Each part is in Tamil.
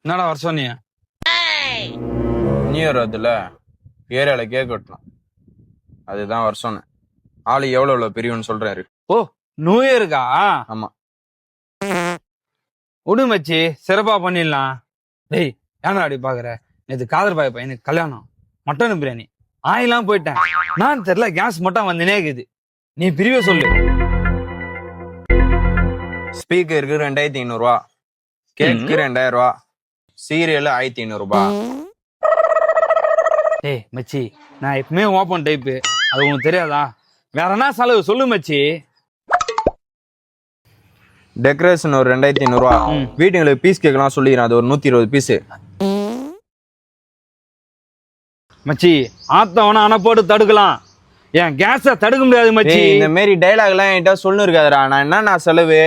என்னடா வர சொன்னீங்க? நியூ இயர் அதுல ஏரியால கேக் வெட்டணும், அதுதான் வர சொன்னேன். ஆளு எவ்வளவு பிரிவுன்னு சொல்றாரு. ஓ, நியூ இயருக்கா? ஆமா. விடு மச்சி, சிறப்பா பண்ணிடலாம். டேய், ஏன்னா அப்படி பாக்குற? நேற்று காதர் பாய் பையனுக்கு கல்யாணம், மட்டன் பிரியாணி ஆயிலாம் போயிட்டேன். நான் தெரியல, கேஸ் மட்டும் வந்து இருக்குது. நீ பிரிவே சொல்லு. ஸ்பீக்கருக்கு 2500 ரூபா, கேக்கு 2000 ரூபா, சீரியல் 1500 ரூபாய். டேய் மச்சி, நான் எப்பவுமே ஓப்பன் டைப்பு, அது உனக்கு தெரியாதா? வேற என்ன செலவு சொல்லு மச்சி. டெக்கரேஷன் ஒரு 2500 ரூபா. வீட்டுங்களுக்கு பீஸ் கேட்கலாம் சொல்லிக்கிறேன், அது ஒரு 120 பீஸ். மச்சி, ஆத்தவன அணை போட்டு தடுக்கலாம், என் கேஸ தடுக்க முடியாது மச்சி. இந்த மாதிரி டைலாக் எல்லாம் என்கிட்ட சொல்லு இருக்காதுடா. நான் என்னன்னா செலவு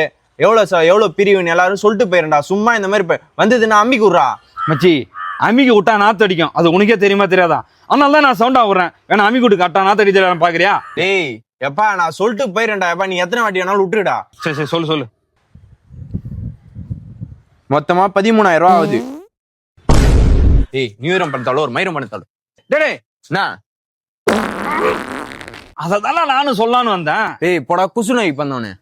எவ்வளவு பிரிவுன்னு எல்லாரும் சொல்லிட்டு போயிருந்தா. சும்மா இந்த மாதிரி வந்ததுன்னா அம்மிக்கு விட்றா. மச்சி, அம்மிக்கு விட்டா நாத்து அடிக்கும், அது உனக்கே தெரியுமா தெரியாதா? அதனால தான் நான் சவுண்டா விடுறேன். வேணா அம்மி கூட்டு கட்டா நாத்து அடிச்சு பாக்குறியா? டேய் எப்பா, நான் சொல்லிட்டு போயிருந்தா. எப்பா நீ எத்தனை வாட்டி வேணாலும் விட்டுடா. சரி சரி, சொல்லு சொல்லு. மொத்தமா 13000 ரூபா ஆகுது. ஏய், நியூ இயர் பண்ணத்தாலும் ஒரு மயிரம் பண்ணத்தாலும். டேய் என்ன? அதெல்லாம் நானும் சொல்லான்னு வந்தேன். ஏய் போடா, குசு நோய் பண்ணோன்னு.